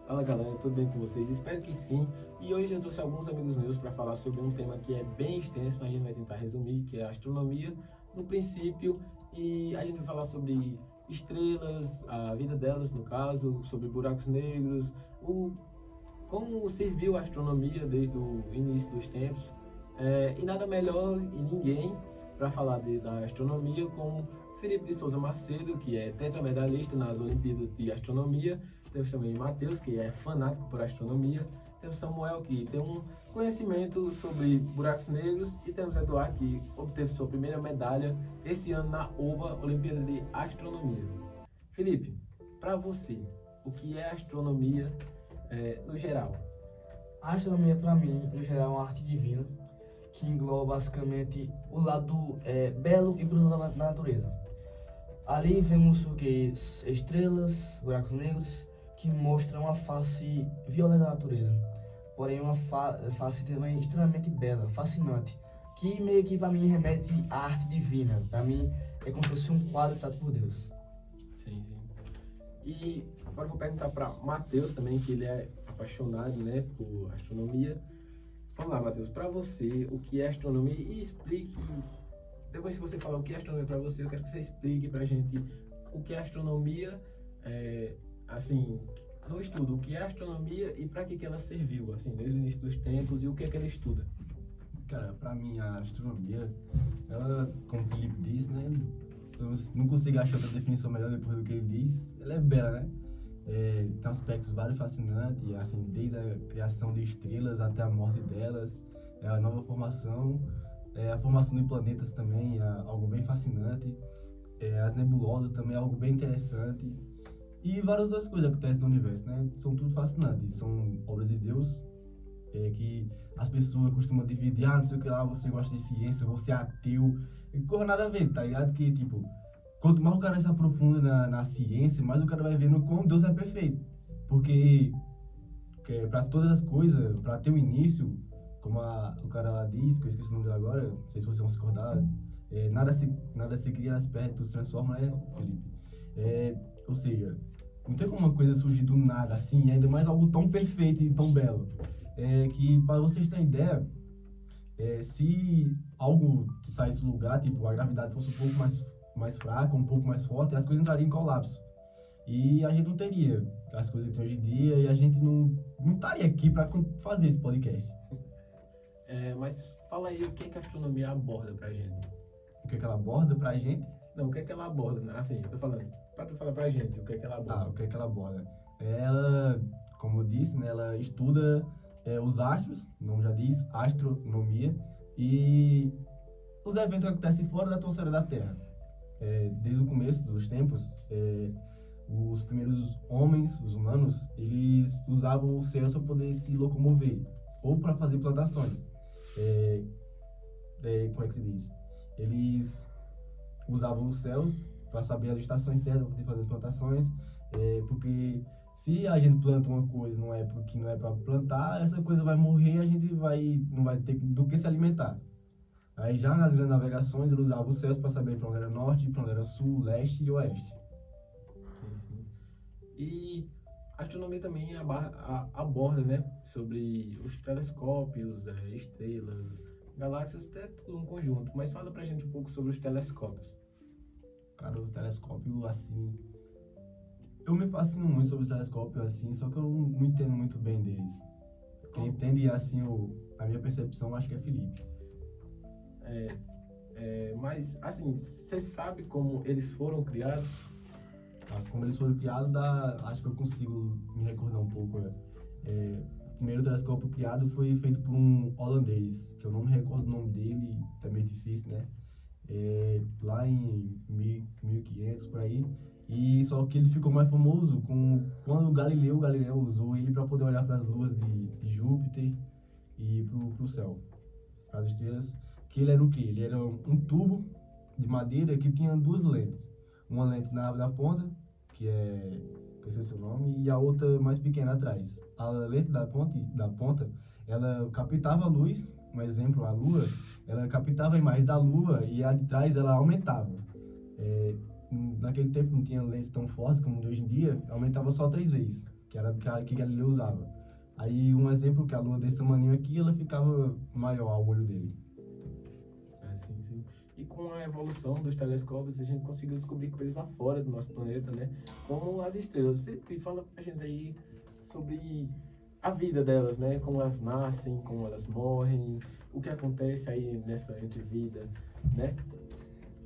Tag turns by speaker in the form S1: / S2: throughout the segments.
S1: Fala galera, tudo bem com vocês? Espero que sim. E hoje eu trouxe alguns amigos meus para falar sobre um tema que é bem extenso, mas a gente vai tentar resumir, que é a astronomia no princípio. E a gente vai falar sobre estrelas, a vida delas no caso, sobre buracos negros, como serviu a astronomia desde o início dos tempos. E nada melhor e ninguém para falar da astronomia como Felipe de Souza Macedo, que é tetramedalhista nas Olimpíadas de Astronomia. Temos também Matheus, que é fanático por astronomia. Temos Samuel, que tem um conhecimento sobre buracos negros. E temos Eduardo, que obteve sua primeira medalha esse ano na OBA, Olimpíada de Astronomia. Felipe, para você, o que é astronomia no geral?
S2: A astronomia, para mim, no geral, é uma arte divina que engloba basicamente o lado belo e bruto da natureza. Ali vemos o que? Estrelas, buracos negros, que mostram uma face violenta da natureza, porém uma face também extremamente bela, fascinante, que meio que para mim remete à arte divina. Para mim é como se fosse um quadro pintado por Deus.
S1: Sim, sim. E agora eu vou perguntar para Matheus também, que ele é apaixonado, né, por astronomia. Vamos lá, Matheus, para você, o que é astronomia? E explique, depois que você falar o que é astronomia para você, eu quero que você explique para a gente o que é astronomia, assim, no estudo, o que é astronomia e para que ela serviu, assim, desde o início dos tempos e o que é que ela estuda.
S3: Cara, pra mim a astronomia, ela, como o Felipe disse, né, eu não consigo achar outra definição melhor depois do que ele diz, ela é bela, né? Tem aspectos vários fascinantes, assim, desde a criação de estrelas até a morte delas, a nova formação, a formação de planetas também é algo bem fascinante, as nebulosas também é algo bem interessante, e várias outras coisas acontecem no universo, né? São tudo fascinantes, são obras de Deus, que as pessoas costumam dividir, não sei o que lá, você gosta de ciência, você é ateu, e corra nada a ver, tá ligado? Que, tipo, quanto mais o cara se aprofunda na ciência, mais o cara vai vendo como Deus é perfeito. Porque para todas as coisas, para ter um início, como o cara lá diz, que eu esqueci o nome dele agora, não sei se vocês vão se acordar, nada se cria, nas pernas, tudo se transforma, né, Felipe? Ou seja, não tem como uma coisa surgir do nada, assim, ainda mais algo tão perfeito e tão belo. Que, para vocês terem ideia, se algo saísse do lugar, tipo, a gravidade fosse um pouco mais fraca, um pouco mais forte, as coisas entrariam em colapso. E a gente não teria as coisas que tem hoje em dia, e a gente não estaria aqui para fazer esse podcast.
S1: Mas fala aí o que é que a astronomia aborda pra gente.
S3: O que é que ela aborda pra gente?
S1: Não, o que é que ela aborda, né? Assim, eu tô falando, pra tu falar pra gente o que é que ela aborda.
S3: O que é que ela aborda? Ela, como eu disse, né, ela estuda os astros, o nome já diz, astronomia, e os eventos que acontecem fora da atmosfera da Terra. Desde o começo dos tempos, os primeiros homens, os humanos, eles usavam o céu para poder se locomover, ou para fazer plantações. Como é que se diz? Eles usavam os céus para saber as estações certas para poder fazer as plantações, porque se a gente planta uma coisa numa época que não é para plantar, essa coisa vai morrer e a gente não vai ter do que se alimentar. Aí já nas grandes navegações eles usavam os céus para saber para onde era norte, para onde era sul, leste e oeste.
S1: Sim, sim. E a astronomia também aborda, né, sobre os telescópios, estrelas, galáxias, até tudo um conjunto. Mas fala pra gente um pouco sobre os telescópios.
S3: Cara, os telescópios, assim, eu me fascino muito sobre os telescópios, assim, só que eu não entendo muito bem deles. Quem entende, assim, a minha percepção, acho que é Felipe.
S1: Mas, assim, você sabe como eles foram criados?
S3: Como eles foram criados, acho que eu consigo me recordar um pouco. O primeiro telescópio criado foi feito por um holandês, que eu não me recordo o nome dele, tá meio difícil, né? Lá em 1500, por aí. E só que ele ficou mais famoso quando Galileu usou ele para poder olhar para as luas de Júpiter e para o céu, para as estrelas. Que ele era o quê? Ele era um tubo de madeira que tinha duas lentes. Uma lente na ponta, que eu esqueci o nome, e a outra mais pequena atrás. A lente da ponta, ela captava a luz, um exemplo, a lua, ela captava a imagem da lua e a de trás ela aumentava. Naquele tempo não tinha lentes tão fortes como de hoje em dia, aumentava só 3 vezes. que era que Galileu usava. Aí um exemplo que a Lua desse tamanho aqui, ela ficava maior ao olho dele.
S1: Sim, sim. E com a evolução dos telescópios, a gente conseguiu descobrir coisas lá fora do nosso planeta, né? Como as estrelas. Felipe, fala pra gente aí sobre a vida delas, né? Como elas nascem, como elas morrem, o que acontece aí nessa entrevida, né?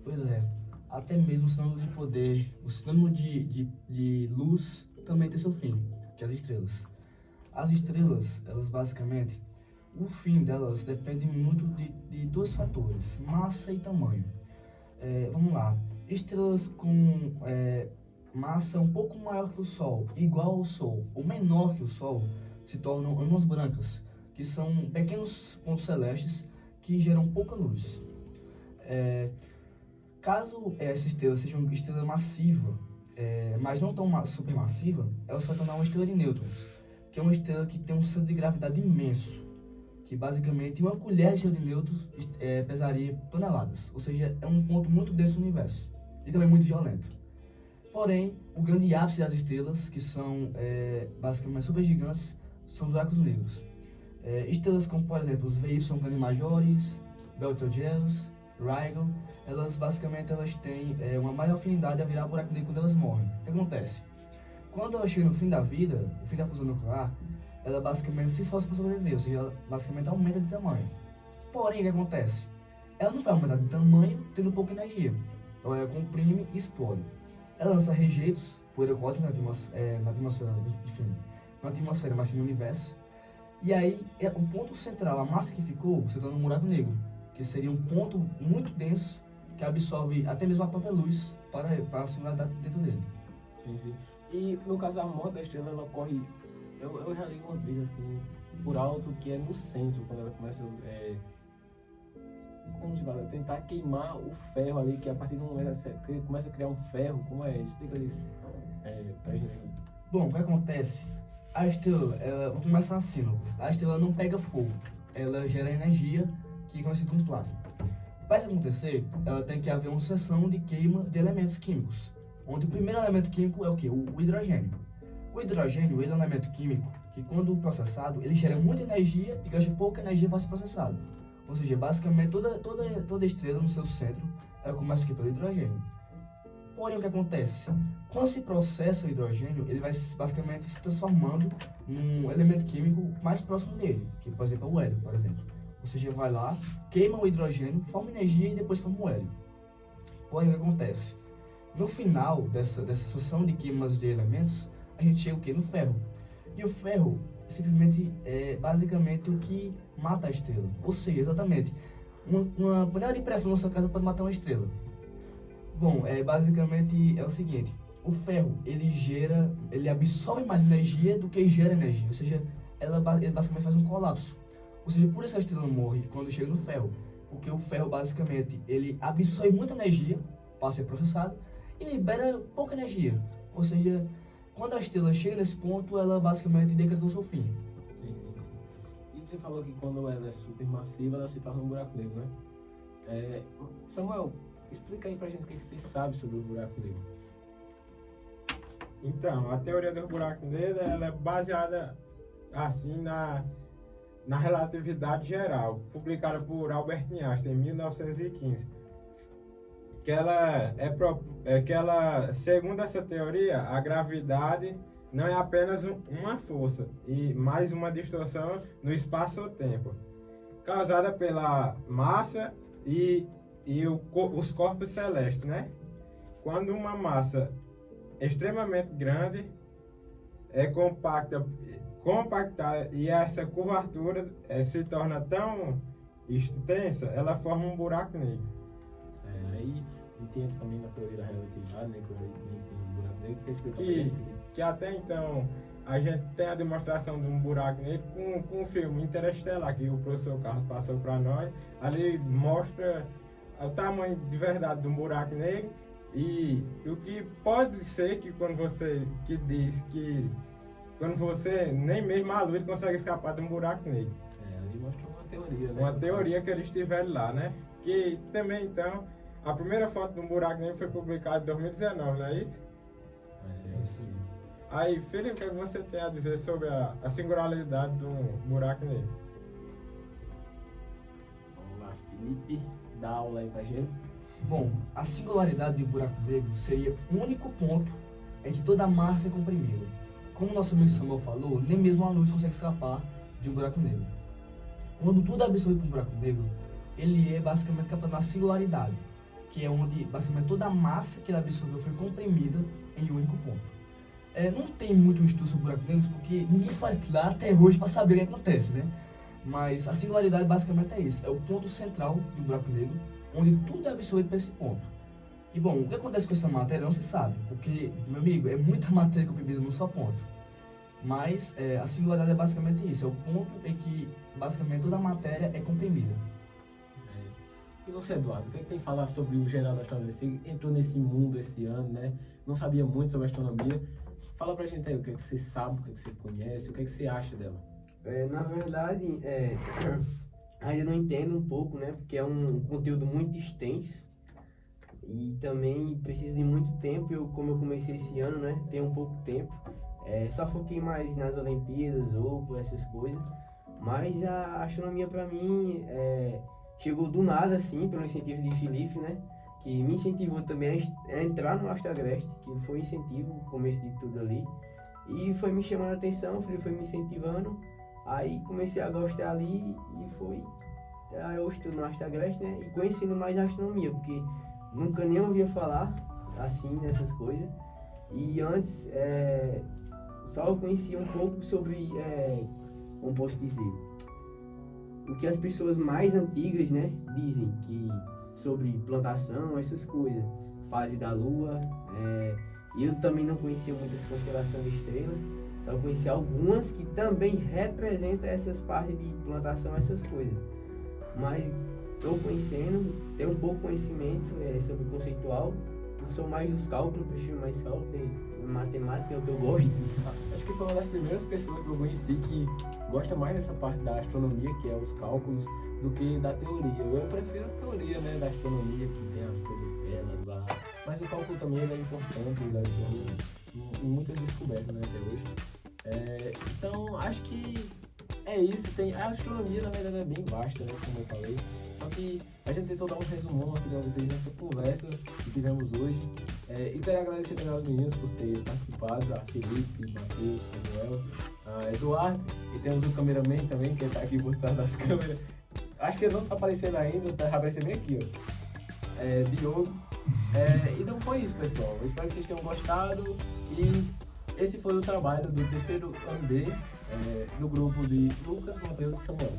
S2: Pois é, até mesmo o sinônimo de poder, o sinônimo de luz também tem seu fim, que é as estrelas. As estrelas, elas basicamente, o fim delas depende muito de dois fatores, massa e tamanho. Vamos lá, estrelas com massa um pouco maior que o Sol, igual ao Sol, ou menor que o Sol, se tornam anãs brancas, que são pequenos pontos celestes que geram pouca luz. Caso essa estrela seja uma estrela massiva, mas não tão supermassiva, ela se vai tornar uma estrela de nêutrons, que é uma estrela que tem um centro de gravidade imenso, que basicamente uma colher de estrela de nêutrons pesaria toneladas, ou seja, é um ponto muito denso no universo, e também muito violento. Porém, o grande ápice das estrelas, que são basicamente supergigantes, são buracos negros. Estrelas como, por exemplo, os VY Grande Majores, Betelgeuse, Rigel, elas basicamente têm uma maior afinidade a virar buraco negro quando elas morrem. O que acontece? Quando ela chega no fim da vida, o fim da fusão nuclear, ela basicamente se esforça para sobreviver, ou seja, ela basicamente aumenta de tamanho. Porém, o que acontece? Ela não vai aumentar de tamanho tendo pouca energia. Ela comprime e explode. Ela lança rejeitos, poeira cósmica na atmosfera, mas sim no universo. E aí, o ponto central, a massa que ficou, se torna um buraco negro, que seria um ponto muito denso que absorve até mesmo a própria luz para se guardar dentro dele.
S1: Sim, sim. E no caso, a morte da estrela, ela ocorre, eu já li uma vez assim, por alto, que é no centro, quando ela começa como se fala, tentar queimar o ferro ali, que a partir do momento que começa a criar um ferro, como é? Explica isso pra gente.
S2: Bom, o que acontece? A estrela, vamos começar assim, Lucas. A estrela não pega fogo, ela gera energia, que é conhecido como plasma. Para isso acontecer, ela tem que haver uma sucessão de queima de elementos químicos, onde o primeiro elemento químico é o quê? O hidrogênio. O hidrogênio, ele é um elemento químico que, quando processado, ele gera muita energia e gasta pouca energia para ser processado. Ou seja, basicamente toda estrela no seu centro, ela começa aqui pelo hidrogênio. Porém, o que acontece? Quando se processa o hidrogênio, ele vai basicamente se transformando num elemento químico mais próximo dele, que por exemplo é o hélio, por exemplo. Ou seja, vai lá, queima o hidrogênio, forma energia e depois forma o hélio. Porém, o que acontece? No final dessa sucessão de queimas de elementos, a gente chega o quê? No ferro. E o ferro simplesmente é basicamente o que mata a estrela. Ou seja, exatamente, uma panela de pressão na sua casa pode matar uma estrela. Bom, basicamente é o seguinte, o ferro, ele absorve mais energia do que gera energia, ou seja, ele basicamente faz um colapso. Ou seja, por isso a estrela morre quando chega no ferro, porque o ferro basicamente, ele absorve muita energia para ser processado e libera pouca energia. Ou seja, quando a estrela chega nesse ponto, ela basicamente decretou seu fim.
S1: Sim. E você falou que quando ela é supermassiva, ela se torna um buraco negro, né? Samuel, explica aí pra gente o que você sabe sobre o buraco negro.
S4: Então, a teoria do buraco negro, ela é baseada assim na relatividade geral, publicada por Albert Einstein em 1915. Segundo essa teoria, a gravidade não é apenas uma força, mas uma distorção no espaço-tempo, causada pela massa e os corpos celestes, né? Quando uma massa extremamente grande é compactada e essa curvatura se torna tão extensa, ela forma um buraco negro.
S1: Aí a gente entra também na teoria da relatividade, né? Que eu um buraco negro, que explica
S4: que até então a gente tem a demonstração de um buraco negro com o filme Interestelar, que o professor Carlos passou para nós. Ali mostra o tamanho de verdade de um buraco negro e o que pode ser que quando você nem mesmo a luz consegue escapar de um buraco negro.
S1: Ali mostra uma teoria, né?
S4: Uma teoria que eles tiveram lá, né? Que também então, a primeira foto de um buraco negro foi publicada em 2019, não é isso?
S1: Isso.
S4: Aí, Felipe, o que você tem a dizer sobre a singularidade do buraco negro?
S1: Vamos lá, Felipe, dá aula aí pra gente.
S2: Bom, a singularidade de um buraco negro seria o único ponto em que toda a massa é comprimida. Como nosso amigo Samuel falou, nem mesmo a luz consegue escapar de um buraco negro. Quando tudo é absorvido por um buraco negro, ele é basicamente captado na singularidade, que é onde basicamente toda a massa que ele absorveu foi comprimida em um único ponto. Não tem muito estudo sobre buracos negros porque ninguém foi lá até hoje para saber o que acontece, né? Mas a singularidade basicamente é isso, é o ponto central do buraco negro, onde tudo é absorvido para esse ponto. E bom, o que acontece com essa matéria não se sabe, porque, meu amigo, é muita matéria comprimida num só ponto. Mas a singularidade é basicamente isso, é o ponto em que basicamente toda a matéria é comprimida.
S1: E você, Eduardo, o que é que tem a falar sobre o geral da astronomia? Você entrou nesse mundo esse ano, né? Não sabia muito sobre astronomia. Fala pra gente aí o que é que você sabe, o que é que você conhece, o que é que você acha dela.
S5: Na verdade, ainda não entendo um pouco, né? Porque é um conteúdo muito extenso e também precisa de muito tempo. Como eu comecei esse ano, né? Tenho um pouco tempo. Só foquei mais nas Olimpíadas ou por essas coisas. Mas a astronomia para mim chegou do nada, assim, pelo incentivo de Felipe, né? Que me incentivou também a entrar no Astrogrest, que foi incentivo, o começo de tudo ali. E foi me chamando a atenção, o Felipe foi me incentivando. Aí comecei a gostar ali e foi. Aí eu estou no Astrogrest, né? E conhecendo mais a astronomia, porque nunca nem ouvia falar assim nessas coisas. E antes só eu conhecia um pouco sobre, como posso dizer, o que as pessoas mais antigas, né, dizem que sobre plantação, essas coisas, fase da lua. E eu também não conhecia muitas constelações de estrelas, só conhecia algumas que também representam essas partes de plantação, essas coisas. Mas estou conhecendo, tenho um pouco de conhecimento sobre o conceitual. Eu sou mais dos cálculos, prefiro mais cálculo, matemática é o que eu gosto.
S1: Acho que foi uma das primeiras pessoas que eu conheci que gosta mais dessa parte da astronomia, que é os cálculos, do que da teoria. Eu prefiro a teoria, né, da astronomia, que tem as coisas belas lá. Mas o cálculo também é importante, ele ajuda em muitas descobertas, né, até hoje. Então, acho que é isso. A astronomia, na verdade, é bem vasta, né, como eu falei. Só que a gente tentou dar um resumão aqui para vocês nessa conversa que tivemos hoje. E quero agradecer também aos meninos por ter participado, a Felipe, Matheus, Samuel, a Eduardo, e temos o cameraman também, que está aqui por trás das câmeras. Acho que ele não está aparecendo ainda, está aparecendo bem aqui, ó. Diogo. Então foi isso, pessoal. Eu espero que vocês tenham gostado. E esse foi o trabalho do terceiro ano D, do grupo de Lucas, Matheus e Samuel.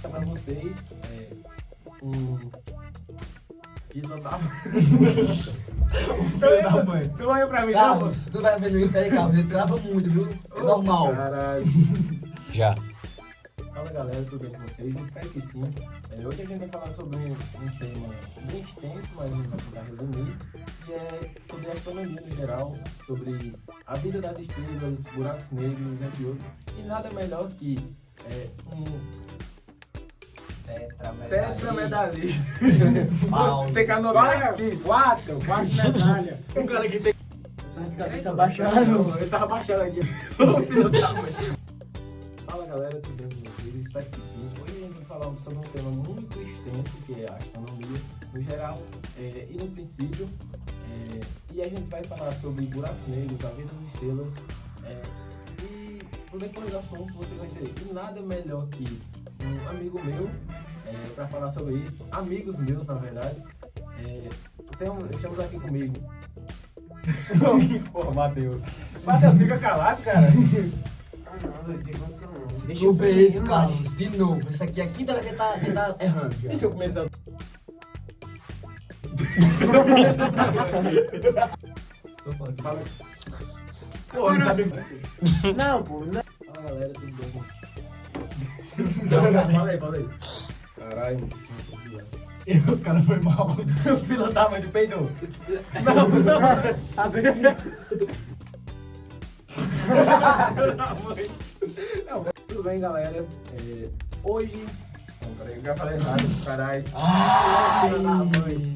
S1: Para vocês, um filho da
S3: mãe.
S1: Tu olha pra mim,
S2: Carlos, tu tá vendo isso aí, Carlos? Ele trava muito, viu? É normal.
S1: Caralho.
S6: Já.
S1: Fala galera, tudo bem com vocês? Espero que sim. Hoje a gente vai falar sobre um tema bem extenso, mas a gente vai tentar resumir, que é sobre a astronomia no geral, sobre a vida das estrelas, buracos negros, entre outros. E nada melhor que tetramedalista. Tem que anotar aqui.
S4: Quatro medalhas.
S1: Um cara que tem.
S5: Tá de cabeça baixada.
S1: Ele tava baixando aqui. Filho da mãe. Fala galera, tudo bem com vocês? Espero que sim. Hoje a gente vai falar sobre um tema muito extenso, que é a astronomia no geral e no princípio. E a gente vai falar sobre buracos negros, a vida das estrelas. E por depois do assunto você vai entender. E nada melhor que um amigo meu para falar sobre isso. Amigos meus, na verdade. Estamos aqui comigo. Porra, Matheus. Matheus, fica calado, cara.
S5: Não tem condição não.
S2: Deixa eu ver isso, Carlos, de novo. Isso aqui é a quinta vez que ele tá errando. Já.
S1: Deixa eu começar. Fala. Pô, não sabe.
S5: Não, pô, não.
S1: Fala galera, tudo bem? Fala aí. Caralho.
S3: Os caras foi mal.
S1: O filho da mãe do peidou. Não, tudo bem, galera. Hoje
S4: Peraí, eu já falei errado, caralho.
S2: Ai!
S4: Filha da mãe.